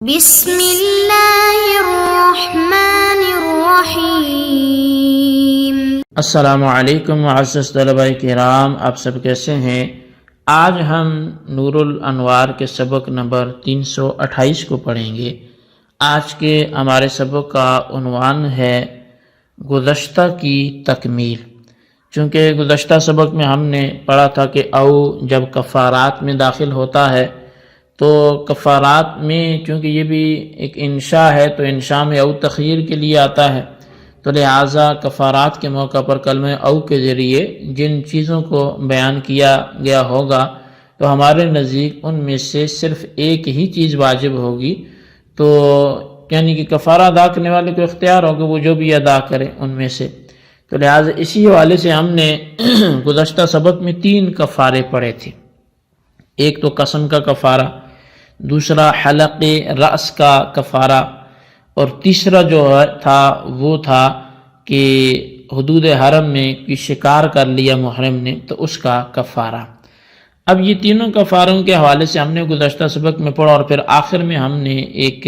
بسم اللہ الرحمن الرحیم۔ السلام علیکم معزز طلباء کرام، آپ سب کیسے ہیں؟ آج ہم نور الانوار کے سبق نمبر 328 کو پڑھیں گے۔ آج کے ہمارے سبق کا عنوان ہے گزشتہ کی تکمیل۔ چونکہ گزشتہ سبق میں ہم نے پڑھا تھا کہ او جب کفارات میں داخل ہوتا ہے تو کفارات میں چونکہ یہ بھی ایک انشاء ہے تو انشاء میں او تخیر کے لیے آتا ہے، تو لہٰذا کفارات کے موقع پر کلمہ او کے ذریعے جن چیزوں کو بیان کیا گیا ہوگا تو ہمارے نزدیک ان میں سے صرف ایک ہی چیز واجب ہوگی، تو یعنی کہ کفارہ ادا کرنے والے کو اختیار ہوگا وہ جو بھی ادا کرے ان میں سے۔ تو لہٰذا اسی حوالے سے ہم نے گزشتہ سبق میں 3 کفارے پڑھے تھے۔ ایک تو قسم کا کفارہ، دوسرا حلق رأس کا کفارہ، اور تیسرا جو تھا وہ تھا کہ حدود حرم میں کوئی شکار کر لیا محرم نے تو اس کا کفارہ۔ اب یہ تینوں کفاروں کے حوالے سے ہم نے گزشتہ سبق میں پڑھا، اور پھر آخر میں ہم نے ایک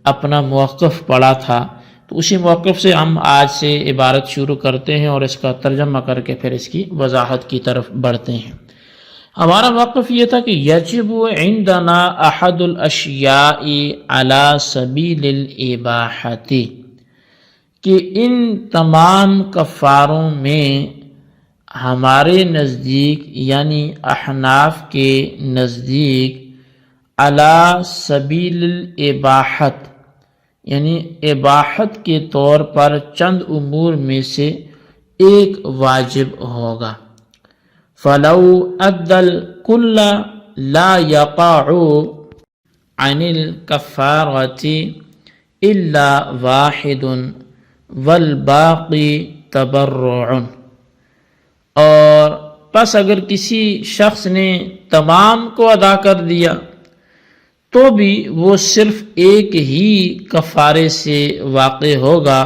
اپنا موقف پڑھا تھا، تو اسی موقف سے ہم آج سے عبارت شروع کرتے ہیں اور اس کا ترجمہ کر کے پھر اس کی وضاحت کی طرف بڑھتے ہیں۔ ہمارا موقف یہ تھا کہ یجب عندنا احد الاشیاء علی سبیل الاباحۃ، کہ ان تمام کفاروں میں ہمارے نزدیک یعنی احناف کے نزدیک علی سبیل الاباحۃ یعنی اباحت کے طور پر چند امور میں سے ایک واجب ہوگا۔ فَلَوْ أَدَّى الْكُلَّ لَا يَقَعُ عَنِ الْكَفَّارَةِ إِلَّا وَاحِدٌ وَالْبَاقِي تَبَرُّعٌ، اور پس اگر کسی شخص نے تمام کو ادا کر دیا تو بھی وہ صرف ایک ہی کفارے سے واقع ہوگا،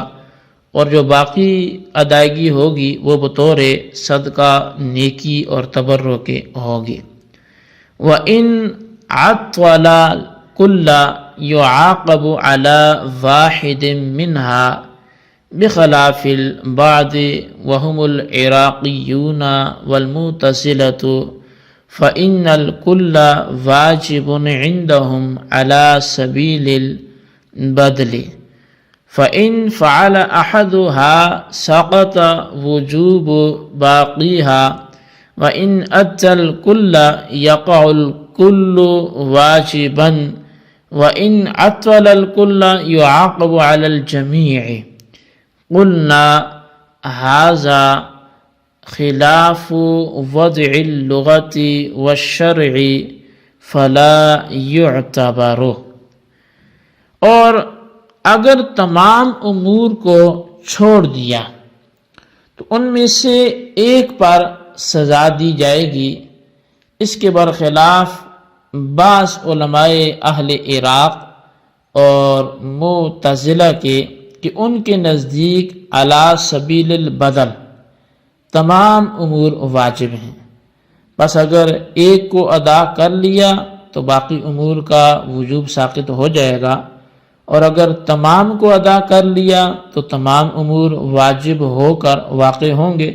اور جو باقی ادائیگی ہوگی وہ بطور صدقہ نیکی اور تبرع کے ہوگی۔ وَإِنْ عَطْوَلَ الْكُلَّ يُعَاقَبُ عَلَى وَاحِدٍ مِّنْهَا بِخِلَافِ الْبَعْضِ وَهُمُ الْعِرَاقِيُّونَ وَالْمُعْتَزِلَةُ فَإِنَّ الْكُلَّ وَاجِبٌ عِنْدَهُمْ عَلَى سَبِيلِ الْبَدْلِ، فَإِنْ فَعَلَ أَحَدُهَا سَقَطَ وُجُوبُ بَاقِيهَا، وَإِنْ أَدَّى الْكُلَّ يَقَعُ الْكُلُّ وَاجِبًا، وَإِنْ عَطَّلَ الْكُلَّ يُعَاقَبُ عَلَى الْجَمِيعِ۔ قُلْنَا هَذَا خِلَافُ وَضْعِ اللُّغَةِ وَالشَّرْعِ فَلَا يُعْتَبَرُ، اور اگر تمام امور کو چھوڑ دیا تو ان میں سے ایک پر سزا دی جائے گی۔ اس کے برخلاف بعض علماء اہل عراق اور معتزلہ کے کہ ان کے نزدیک علی سبیل البدل تمام امور واجب ہیں، بس اگر ایک کو ادا کر لیا تو باقی امور کا وجوب ساقط ہو جائے گا، اور اگر تمام کو ادا کر لیا تو تمام امور واجب ہو کر واقع ہوں گے،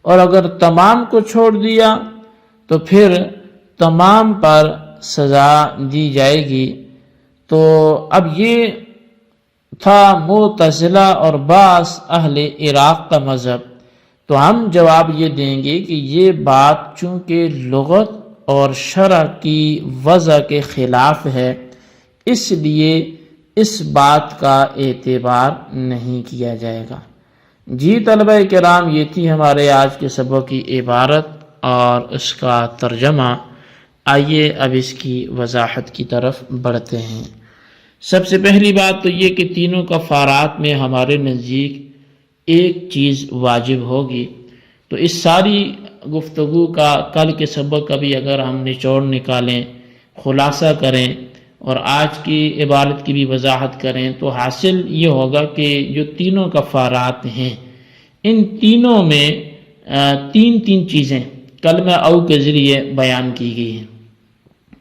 اور اگر تمام کو چھوڑ دیا تو پھر تمام پر سزا دی جائے گی۔ تو اب یہ تھا معتزلہ اور بعض اہل عراق کا مذہب، تو ہم جواب یہ دیں گے کہ یہ بات چونکہ لغت اور شرع کی وضع کے خلاف ہے، اس لیے اس بات کا اعتبار نہیں کیا جائے گا۔ جی طلبہ کرام، یہ تھی ہمارے آج کے سبق کی عبارت اور اس کا ترجمہ۔ آئیے اب اس کی وضاحت کی طرف بڑھتے ہیں۔ سب سے پہلی بات تو یہ کہ تینوں کفارات میں ہمارے نزدیک ایک چیز واجب ہوگی۔ تو اس ساری گفتگو کا کل کے سبق کا بھی اگر ہم نچوڑ نکالیں، خلاصہ کریں اور آج کی عبارت کی بھی وضاحت کریں تو حاصل یہ ہوگا کہ جو تینوں کفارات ہیں ان تینوں میں تین چیزیں کلمہ او کے ذریعے بیان کی گئی ہیں۔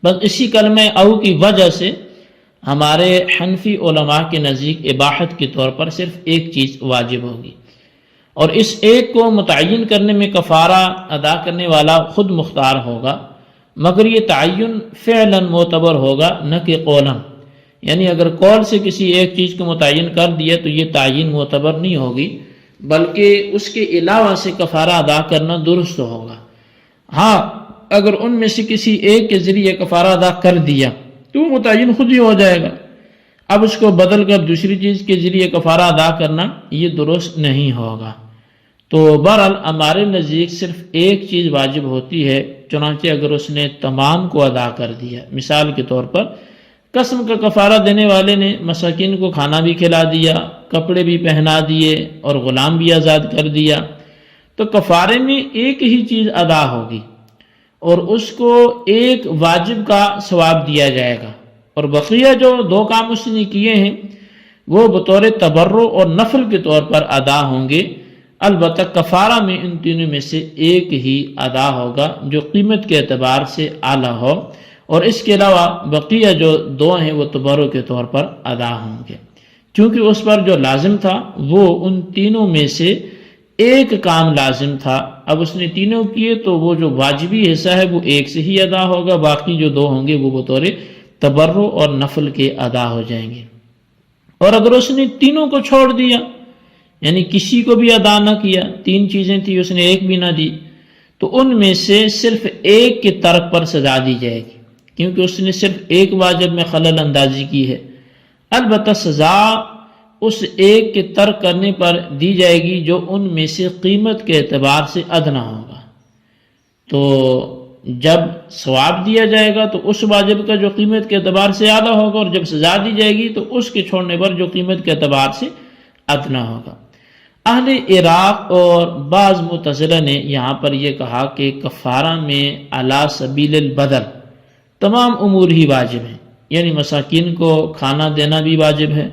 بس اسی کلمہ او کی وجہ سے ہمارے حنفی علماء کے نزدیک اباحت کے طور پر صرف ایک چیز واجب ہوگی، اور اس ایک کو متعین کرنے میں کفارہ ادا کرنے والا خود مختار ہوگا، مگر یہ تعین فعلاً معتبر ہوگا نہ کہ قولاً، یعنی اگر قول سے کسی ایک چیز کو متعین کر دیا تو یہ تعین معتبر نہیں ہوگی، بلکہ اس کے علاوہ سے کفارہ ادا کرنا درست ہوگا۔ ہاں اگر ان میں سے کسی ایک کے ذریعے کفارہ ادا کر دیا تو وہ متعین خود ہی ہو جائے گا، اب اس کو بدل کر دوسری چیز کے ذریعے کفارہ ادا کرنا یہ درست نہیں ہوگا۔ تو بہرحال ہمارے نزدیک صرف ایک چیز واجب ہوتی ہے، چنانچہ اگر اس نے تمام کو ادا کر دیا، مثال کے طور پر قسم کا کفارہ دینے والے نے مساکین کو کھانا بھی کھلا دیا، کپڑے بھی پہنا دیے اور غلام بھی آزاد کر دیا، تو کفارے میں ایک ہی چیز ادا ہوگی اور اس کو ایک واجب کا ثواب دیا جائے گا، اور بقیہ جو دو کام اس نے کیے ہیں وہ بطور تبرع اور نفل کے طور پر ادا ہوں گے۔ البتہ کفارہ میں ان تینوں میں سے ایک ہی ادا ہوگا جو قیمت کے اعتبار سے اعلیٰ ہو، اور اس کے علاوہ بقیہ جو دو ہیں وہ تبرع کے طور پر ادا ہوں گے، کیونکہ اس پر جو لازم تھا وہ ان تینوں میں سے ایک کام لازم تھا، اب اس نے تینوں کیے تو وہ جو واجبی حصہ ہے وہ ایک سے ہی ادا ہوگا، باقی جو دو ہوں گے وہ بطور تبرع اور نفل کے ادا ہو جائیں گے۔ اور اگر اس نے تینوں کو چھوڑ دیا، یعنی کسی کو بھی ادا نہ کیا، تین چیزیں تھی اس نے ایک بھی نہ دی، تو ان میں سے صرف ایک کے ترک پر سزا دی جائے گی، کیونکہ اس نے صرف ایک واجب میں خلل اندازی کی ہے۔ البتہ سزا اس ایک کے ترک کرنے پر دی جائے گی جو ان میں سے قیمت کے اعتبار سے ادنا ہوگا۔ تو جب ثواب دیا جائے گا تو اس واجب کا جو قیمت کے اعتبار سے اعلیٰ ہوگا، اور جب سزا دی جائے گی تو اس کے چھوڑنے پر جو قیمت کے اعتبار سے ادنا ہوگا۔ اہل عراق اور بعض معتزلہ نے یہاں پر یہ کہا کہ کفارہ میں علی سبیل البدل تمام امور ہی واجب ہیں، یعنی مساکین کو کھانا دینا بھی واجب ہے،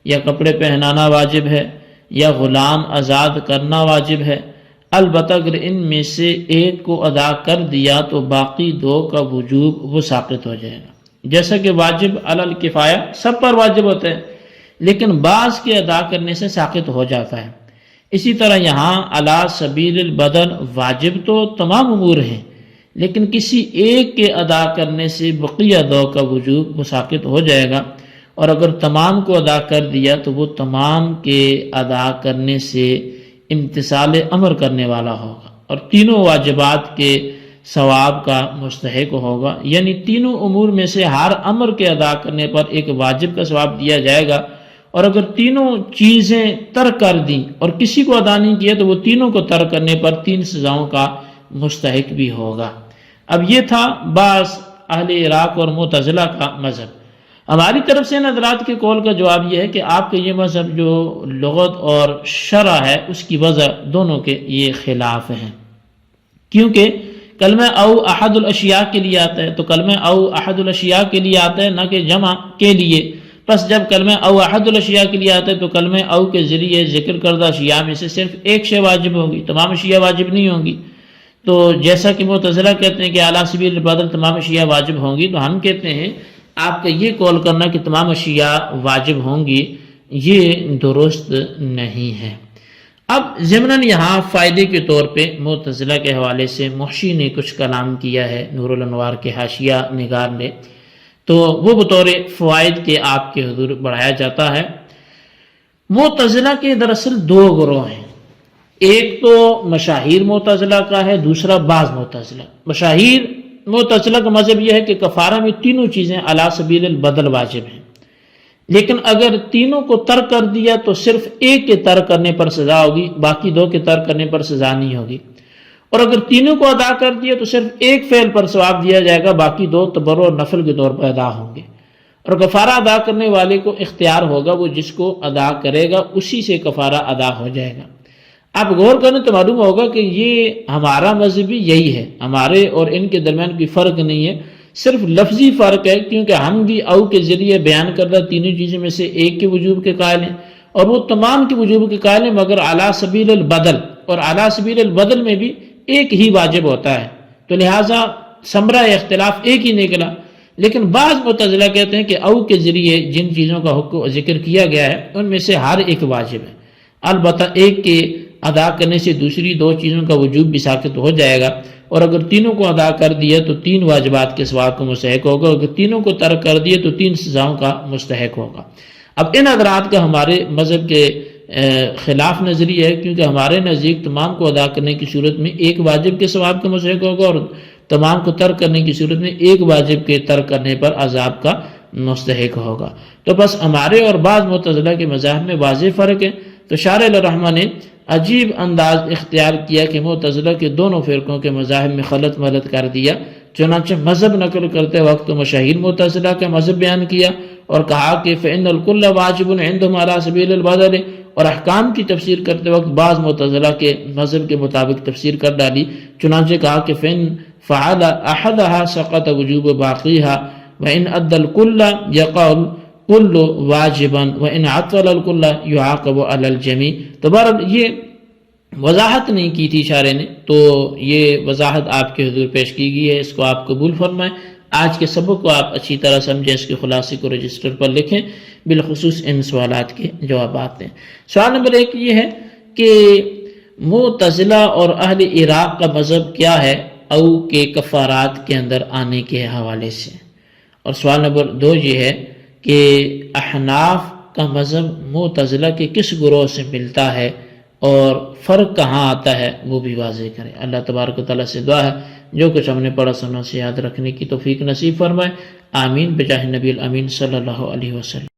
یا کپڑے پہنانا واجب ہے، یا غلام آزاد کرنا واجب ہے۔ البتہ اگر ان میں سے ایک کو ادا کر دیا تو باقی دو کا وجوب وہ ساقط ہو جائے گا، جیسا کہ واجب علی الکفایہ سب پر واجب ہوتا ہے لیکن بعض کے ادا کرنے سے ساقط ہو جاتا ہے، اسی طرح یہاں علی سبیل البدل واجب تو تمام امور ہیں لیکن کسی ایک کے ادا کرنے سے بقیہ دو کا وجوب وہ ساقط ہو جائے گا، اور اگر تمام کو ادا کر دیا تو وہ تمام کے ادا کرنے سے امتثال امر کرنے والا ہوگا اور تینوں واجبات کے ثواب کا مستحق ہوگا، یعنی تینوں امور میں سے ہر امر کے ادا کرنے پر ایک واجب کا ثواب دیا جائے گا، اور اگر تینوں چیزیں ترک کر دیں اور کسی کو ادا نہیں کیا تو وہ تینوں کو ترک کرنے پر 3 سزاؤں کا مستحق بھی ہوگا۔ اب یہ تھا بعض اہل عراق اور معتزلہ کا مذہب۔ ہماری طرف سے حضرات کے قول کا جواب یہ ہے کہ آپ کے یہ مذہب جو لغت اور شرع ہے اس کی وجہ دونوں کے یہ خلاف ہیں، کیونکہ کلمہ او احد الاشیاء کے لیے آتا ہے تو کلمہ او احد الاشیاء کے لیے آتا ہے نہ کہ جمع کے لیے، پس جب کلمہ او احد الاشیاء کے لیے آتا ہے تو کلمہ او کے ذریعے ذکر کردہ اشیاء میں سے صرف ایک شے واجب ہوگی، تمام اشیاء واجب نہیں ہوں گی۔ تو جیسا کہ معتزلہ کہتے ہیں کہ اعلیٰ سبیل البدل تمام اشیاء واجب ہوں گی، تو ہم کہتے ہیں آپ کا یہ قول کرنا کہ تمام اشیاء واجب ہوں گی یہ درست نہیں ہے۔ اب ضمناً یہاں فائدے کے طور پہ معتزلہ کے حوالے سے محشی نے کچھ کلام کیا ہے، نور الانوار کے حاشیہ نگار نے، تو وہ بطور فوائد کے آپ کے حضور بڑھایا جاتا ہے۔ معتزلہ کے دراصل 2 گروہ ہیں، ایک تو مشاہیر معتزلہ کا ہے، دوسرا بعض معتزلہ۔ مشاہیر معتزلہ کا مذہب یہ ہے کہ کفارہ میں تینوں چیزیں علی سبیل البدل واجب ہیں، لیکن اگر تینوں کو ترک کر دیا تو صرف ایک کے ترک کرنے پر سزا ہوگی، باقی 2 کے ترک کرنے پر سزا نہیں ہوگی، اور اگر تینوں کو ادا کر دیا تو صرف ایک فعل پر ثواب دیا جائے گا، باقی 2 تبرع اور نفل کے طور پر ادا ہوں گے، اور کفارہ ادا کرنے والے کو اختیار ہوگا، وہ جس کو ادا کرے گا اسی سے کفارہ ادا ہو جائے گا۔ آپ غور کریں تو معلوم ہوگا کہ یہ ہمارا مذہب بھی یہی ہے، ہمارے اور ان کے درمیان کوئی فرق نہیں ہے، صرف لفظی فرق ہے، کیونکہ ہم بھی او کے ذریعے بیان کردہ تینوں چیزوں میں سے ایک کے وجوب کے قائل ہیں اور وہ تمام کے وجوب کے قائل ہیں، مگر اعلیٰ سبیل البدل، اور اعلیٰ سبیل البدل میں بھی ایک ہی واجب ہوتا ہے، تو لہٰذا ثمرہ اختلاف ایک ہی نکلا۔ لیکن بعض معتزلہ کہتے ہیں کہ او کے ذریعے جن چیزوں کا حکم ذکر کیا گیا ہے ان میں سے ہر ایک واجب ہے، البتہ ایک کے ادا کرنے سے دوسری دو چیزوں کا وجوب بھی ساقط ہو جائے گا، اور اگر تینوں کو ادا کر دیا تو 3 واجبات کے ثواب کا مستحق ہوگا، اگر تینوں کو ترک کر دیا تو 3 سزاؤں کا مستحق ہوگا۔ اب ان حضرات کا ہمارے مذہب کے خلاف نظریہ ہے، کیونکہ ہمارے نزدیک تمام کو ادا کرنے کی صورت میں ایک واجب کے ثواب کا مستحق ہوگا، اور تمام کو ترک کرنے کی صورت میں ایک واجب کے ترک کرنے پر عذاب کا مستحق ہوگا۔ تو بس ہمارے اور بعض معتزلہ کے مذاہب میں واضح فرق ہے۔ تو شارح الرحمہ نے عجیب انداز اختیار کیا کہ معتزلہ کے دونوں فرقوں کے مذاہب میں خلط ملط کر دیا، چنانچہ مذہب نقل کرتے وقت مشاہیر معتزلہ کا مذہب بیان کیا اور کہا کہ فإن الكل واجب عندهم على سبيل البدل، اور احکام کی تفسیر کرتے وقت بعض معتزلہ کے مذہب کے مطابق تفسیر کر ڈالی، چنانچہ کہا کہ فإن فعل احدها سقط وجوب باقیها وإن أدى الكل يقع كل واجبا وإن عطل الكل يعاقب على الجميع۔ تو بہرحال یہ وضاحت نہیں کی تھی شارح نے، تو یہ وضاحت آپ کے حضور پیش کی گئی ہے، اس کو آپ قبول فرمائیں۔ آج کے سبق کو آپ اچھی طرح سمجھیں، اس کے خلاصے کو رجسٹر پر لکھیں، بالخصوص ان سوالات کے جوابات دیں۔ سوال نمبر 1 یہ ہے کہ معتزلہ اور اہل عراق کا مذہب کیا ہے او کے کفارات کے اندر آنے کے حوالے سے، اور سوال نمبر 2 یہ ہے کہ احناف کا مذہب معتزلہ کے کس گروہ سے ملتا ہے اور فرق کہاں آتا ہے وہ بھی واضح کریں۔ اللہ تبارک و تعالیٰ سے دعا ہے جو کچھ ہم نے پڑھا سنا سے یاد رکھنے کی توفیق نصیب فرمائے، آمین بجاہ نبی الامین صلی اللہ علیہ وسلم۔